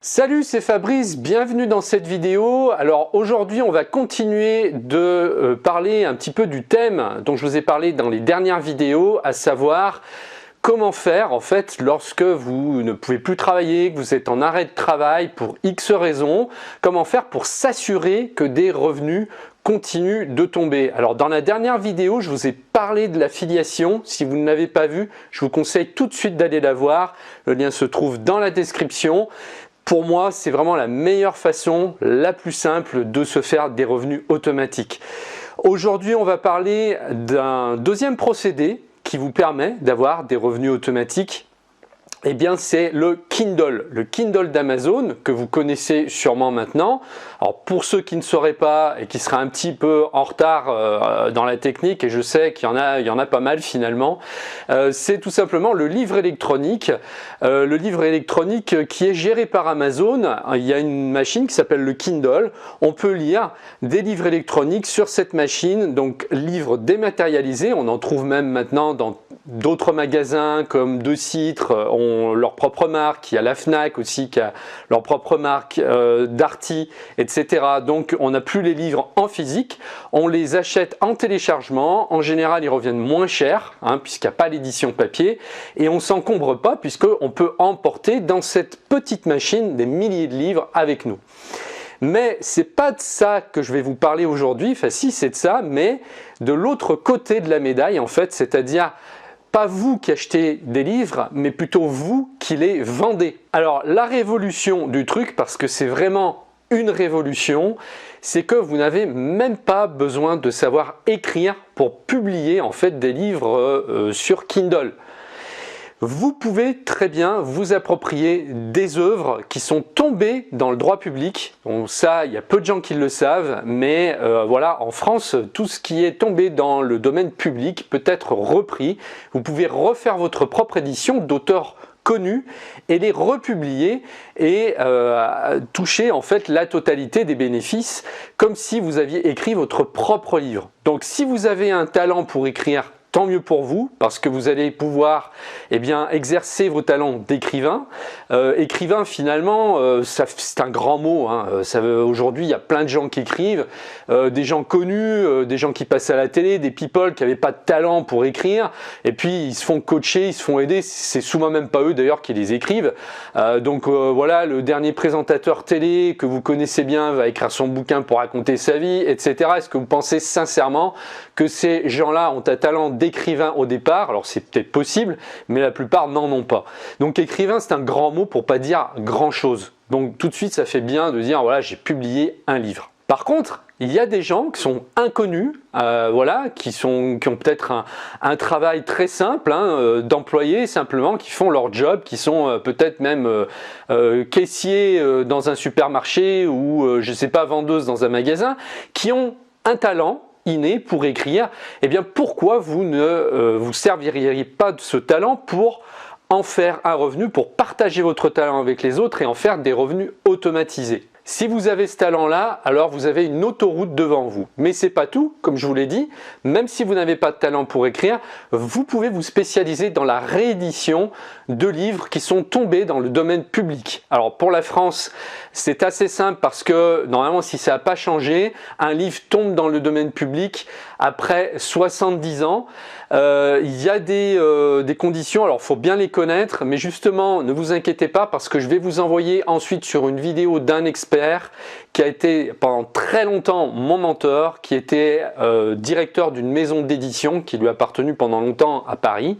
Salut, c'est Fabrice, bienvenue dans cette vidéo. Alors aujourd'hui on va continuer de parler un petit peu du thème dont je vous ai parlé dans les dernières vidéos, à savoir comment faire en fait lorsque vous ne pouvez plus travailler, que vous êtes en arrêt de travail pour X raisons, comment faire pour s'assurer que des revenus continuent de tomber. Alors dans la dernière vidéo, je vous ai parlé de l'affiliation. Si vous ne l'avez pas vue, je vous conseille tout de suite d'aller la voir. Le lien se trouve dans la description. Pour moi, c'est vraiment la meilleure façon, la plus simple de se faire des revenus automatiques. Aujourd'hui, on va parler d'un deuxième procédé qui vous permet d'avoir des revenus automatiques. Eh bien, c'est le Kindle d'Amazon que vous connaissez sûrement maintenant. Alors pour ceux qui ne sauraient pas et qui seraient un petit peu en retard dans la technique, et je sais qu'il y en a pas mal finalement, c'est tout simplement le livre électronique. Le livre électronique qui est géré par Amazon. Il y a une machine qui s'appelle le Kindle. On peut lire des livres électroniques sur cette machine, donc livres dématérialisés. On en trouve même maintenant dans d'autres magasins comme De Citre, ont leur propre marque. Il y a la Fnac aussi qui a leur propre marque, Darty, etc. Donc on n'a plus les livres en physique, on les achète en téléchargement. En général ils reviennent moins cher puisqu'il n'y a pas l'édition papier, et on ne s'encombre pas puisqu'on peut emporter dans cette petite machine des milliers de livres avec nous. Mais c'est pas de ça que je vais vous parler aujourd'hui, enfin si c'est de ça, mais de l'autre côté de la médaille en fait, c'est-à-dire pas vous qui achetez des livres, mais plutôt vous qui les vendez. Alors la révolution du truc, parce que c'est vraiment une révolution, c'est que vous n'avez même pas besoin de savoir écrire pour publier en fait des livres sur Kindle. Vous pouvez très bien vous approprier des œuvres qui sont tombées dans le droit public. Donc ça, il y a peu de gens qui le savent, mais voilà, en France, tout ce qui est tombé dans le domaine public peut être repris. Vous pouvez refaire votre propre édition d'auteurs connus et les republier et toucher en fait la totalité des bénéfices comme si vous aviez écrit votre propre livre. Donc si vous avez un talent pour écrire, tant mieux pour vous, parce que vous allez pouvoir exercer vos talents d'écrivain. Écrivain, finalement, c'est un grand mot. Aujourd'hui, il y a plein de gens qui écrivent, des gens connus, des gens qui passent à la télé, des people qui n'avaient pas de talent pour écrire, et puis ils se font coacher, ils se font aider. C'est souvent même pas eux d'ailleurs qui les écrivent. Voilà, le dernier présentateur télé que vous connaissez bien va écrire son bouquin pour raconter sa vie, etc. Est-ce que vous pensez sincèrement que ces gens-là ont un talent d'écrivain au départ? Alors c'est peut-être possible, mais la plupart n'en ont pas. Donc écrivain, c'est un grand mot pour pas dire grand chose. Donc tout de suite ça fait bien de dire voilà, j'ai publié un livre. Par contre, il y a des gens qui sont inconnus, qui ont peut-être un travail très simple, d'employés simplement, qui font leur job, qui sont peut-être même caissiers dans un supermarché ou je sais pas, vendeuses dans un magasin, qui ont un talent inné pour écrire. Eh bien pourquoi vous ne vous serviriez pas de ce talent pour en faire un revenu, pour partager votre talent avec les autres et en faire des revenus automatisés? Si vous avez ce talent-là, alors vous avez une autoroute devant vous. Mais c'est pas tout, comme je vous l'ai dit, même si vous n'avez pas de talent pour écrire, vous pouvez vous spécialiser dans la réédition de livres qui sont tombés dans le domaine public. Alors pour la France, c'est assez simple parce que normalement, si ça n'a pas changé, un livre tombe dans le domaine public après 70 ans. Il y a des conditions, alors il faut bien les connaître, mais justement ne vous inquiétez pas parce que je vais vous envoyer ensuite sur une vidéo d'un expert qui a été pendant très longtemps mon mentor, qui était directeur d'une maison d'édition qui lui a appartenu pendant longtemps à Paris,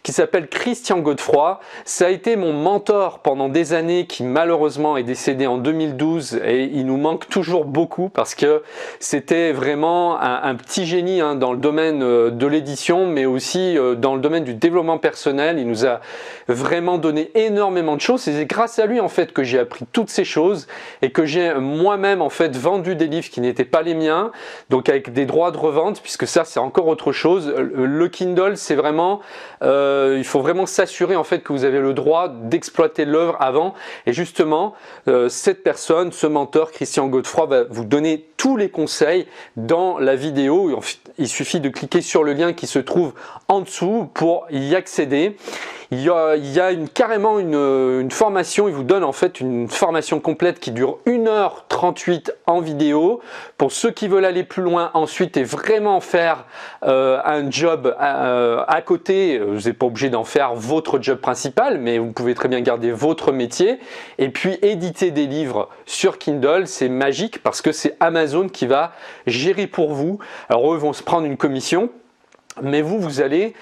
qui s'appelle Christian Godefroy. Ça a été mon mentor pendant des années, qui malheureusement est décédé en 2012 et il nous manque toujours beaucoup parce que c'était vraiment un petit génie dans le domaine de l'édition, mais aussi dans le domaine du développement personnel. Il nous a vraiment donné énormément de choses et c'est grâce à lui en fait que j'ai appris toutes ces choses et que j'ai moi-même en fait vendu des livres qui n'étaient pas les miens, donc avec des droits de revente, puisque ça c'est encore autre chose. Le Kindle, c'est vraiment il faut vraiment s'assurer en fait que vous avez le droit d'exploiter l'œuvre avant, et justement cette personne, ce mentor Christian Godefroy, va vous donner tous les conseils dans la vidéo. Il suffit de cliquer sur le lien qui se trouve en dessous pour y accéder. Il y a carrément une formation, il vous donne en fait une formation complète qui dure 1h38 en vidéo. Pour ceux qui veulent aller plus loin ensuite et vraiment faire un job à côté, vous n'êtes pas obligé d'en faire votre job principal, mais vous pouvez très bien garder votre métier. Et puis éditer des livres sur Kindle, c'est magique parce que c'est Amazon qui va gérer pour vous. Alors eux vont se prendre une commission. Mais vous allez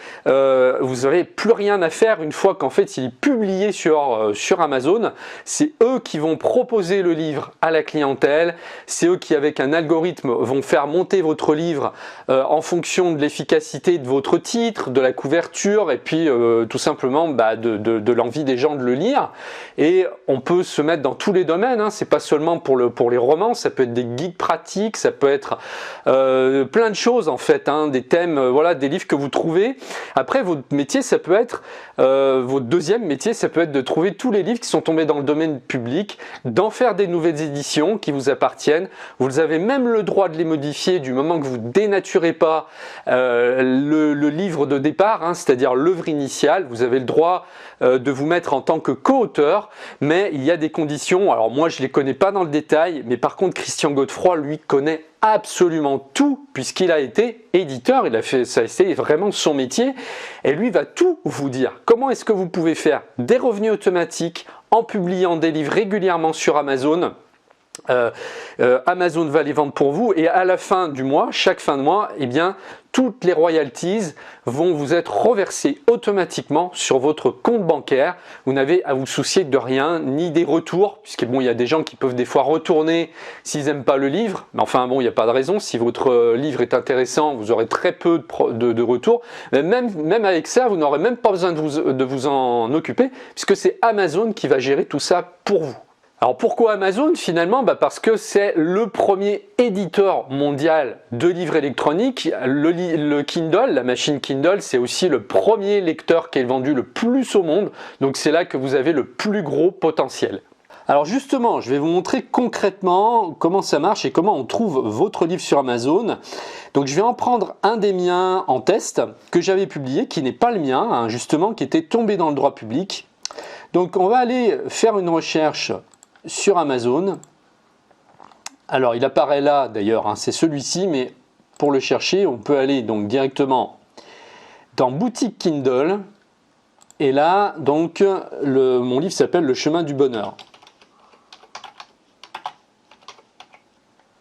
plus rien à faire une fois qu'en fait il est publié sur Amazon. C'est eux qui vont proposer le livre à la clientèle. C'est eux qui, avec un algorithme, vont faire monter votre livre en fonction de l'efficacité de votre titre, de la couverture et puis tout simplement de l'envie des gens de le lire. Et on peut se mettre dans tous les domaines, hein. C'est pas seulement pour les romans, ça peut être des guides pratiques, ça peut être plein de choses en fait, hein, des thèmes, voilà, des livres que vous trouvez. Après, votre métier, ça peut être, votre deuxième métier, ça peut être de trouver tous les livres qui sont tombés dans le domaine public, d'en faire des nouvelles éditions qui vous appartiennent. Vous avez même le droit de les modifier du moment que vous dénaturez pas le livre de départ, hein, c'est-à-dire l'œuvre initiale. Vous avez le droit de vous mettre en tant que co-auteur, mais il y a des conditions. Alors moi, je les connais pas dans le détail, mais par contre, Christian Godefroy, lui, connaît absolument tout puisqu'il a été éditeur, ça a été vraiment son métier et lui va tout vous dire. Comment est-ce que vous pouvez faire des revenus automatiques en publiant des livres régulièrement sur Amazon. Amazon va les vendre pour vous et à la fin du mois, chaque fin de mois, eh bien, toutes les royalties vont vous être reversées automatiquement sur votre compte bancaire. Vous n'avez à vous soucier de rien, ni des retours, puisque bon, il y a des gens qui peuvent des fois retourner s'ils n'aiment pas le livre, mais enfin bon, il n'y a pas de raison. Si votre livre est intéressant, vous aurez très peu de retours. Mais même avec ça, vous n'aurez même pas besoin de vous en occuper, puisque c'est Amazon qui va gérer tout ça pour vous. Alors pourquoi Amazon finalement? Parce que c'est le premier éditeur mondial de livres électroniques. Le Kindle, la machine Kindle, c'est aussi le premier lecteur qui est vendu le plus au monde. Donc c'est là que vous avez le plus gros potentiel. Alors justement, je vais vous montrer concrètement comment ça marche et comment on trouve votre livre sur Amazon. Donc je vais en prendre un des miens en test que j'avais publié, qui n'est pas le mien, hein, justement, qui était tombé dans le droit public. Donc on va aller faire une recherche sur Amazon. Alors il apparaît là d'ailleurs, hein, c'est celui-ci, mais pour le chercher, on peut aller donc directement dans boutique Kindle. Et là, donc, mon livre s'appelle Le chemin du bonheur.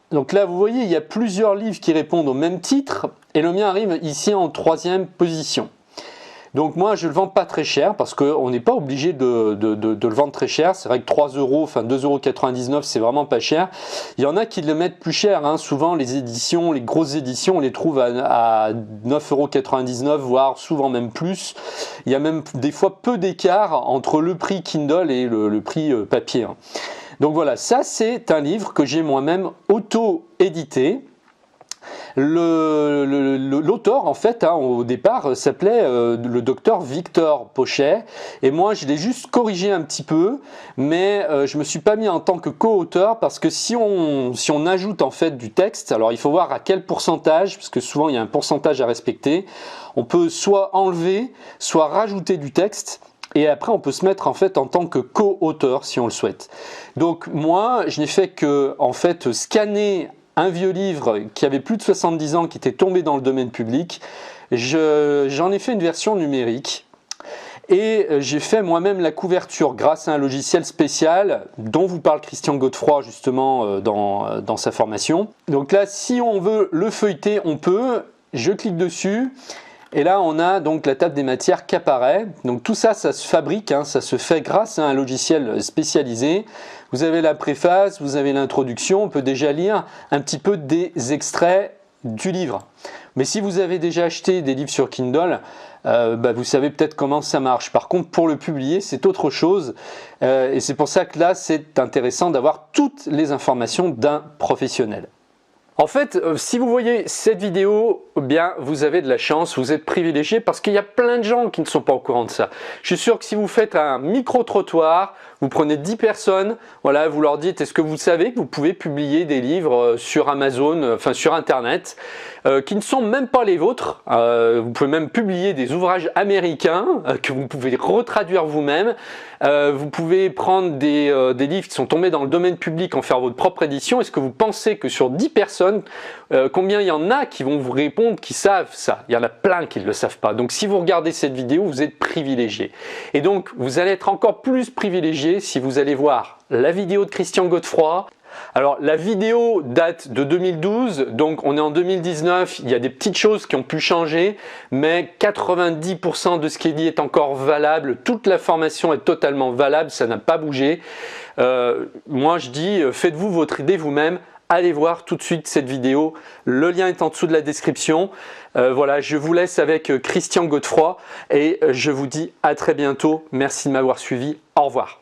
Donc là, vous voyez, il y a plusieurs livres qui répondent au même titre et le mien arrive ici en 3e position. Donc moi, je ne le vends pas très cher parce qu'on n'est pas obligé de le vendre très cher. C'est vrai que 3 euros, enfin 2,99 €, c'est vraiment pas cher. Il y en a qui le mettent plus cher, hein. Souvent, les éditions, les grosses éditions, on les trouve à 9,99 €, voire souvent même plus. Il y a même des fois peu d'écart entre le prix Kindle et le prix papier, hein. Donc voilà, ça c'est un livre que j'ai moi-même auto-édité. L'auteur en fait, hein, au départ s'appelait le docteur Victor Pochet et moi je l'ai juste corrigé un petit peu, mais je me suis pas mis en tant que co-auteur parce que si on ajoute en fait du texte, alors il faut voir à quel pourcentage, parce que souvent il y a un pourcentage à respecter. On peut soit enlever, soit rajouter du texte. Et après, on peut se mettre en fait en tant que co-auteur si on le souhaite. Donc moi, je n'ai fait que en fait scanner un vieux livre qui avait plus de 70 ans, qui était tombé dans le domaine public. J'en ai fait une version numérique et j'ai fait moi-même la couverture grâce à un logiciel spécial dont vous parle Christian Godefroy justement dans sa formation. Donc là, si on veut le feuilleter, on peut. Je clique dessus. Et là, on a donc la table des matières qui apparaît. Donc tout ça, ça se fabrique, hein, ça se fait grâce à un logiciel spécialisé. Vous avez la préface, vous avez l'introduction, on peut déjà lire un petit peu des extraits du livre. Mais si vous avez déjà acheté des livres sur Kindle, vous savez peut-être comment ça marche. Par contre, pour le publier, c'est autre chose. Et c'est pour ça que là, c'est intéressant d'avoir toutes les informations d'un professionnel. En fait, si vous voyez cette vidéo, bien vous avez de la chance, vous êtes privilégié parce qu'il y a plein de gens qui ne sont pas au courant de ça. Je suis sûr que si vous faites un micro-trottoir, Vous prenez 10 personnes, voilà, vous leur dites, est-ce que vous savez que vous pouvez publier des livres sur Amazon, enfin sur Internet, qui ne sont même pas les vôtres. Vous pouvez même publier des ouvrages américains que vous pouvez retraduire vous-même. Vous pouvez prendre des livres qui sont tombés dans le domaine public, en faire votre propre édition. Est-ce que vous pensez que sur 10 personnes, combien il y en a qui vont vous répondre, qui savent ça? Il y en a plein qui ne le savent pas. Donc si vous regardez cette vidéo, vous êtes privilégié. Et donc vous allez être encore plus privilégié si vous allez voir la vidéo de Christian Godefroy. Alors la vidéo date de 2012, donc on est en 2019, il y a des petites choses qui ont pu changer, mais 90% de ce qui est dit est encore valable, toute la formation est totalement valable, ça n'a pas bougé. Moi je dis, faites-vous votre idée vous-même, allez voir tout de suite cette vidéo, le lien est en dessous de la description. Voilà, je vous laisse avec Christian Godefroy et je vous dis à très bientôt, merci de m'avoir suivi, au revoir.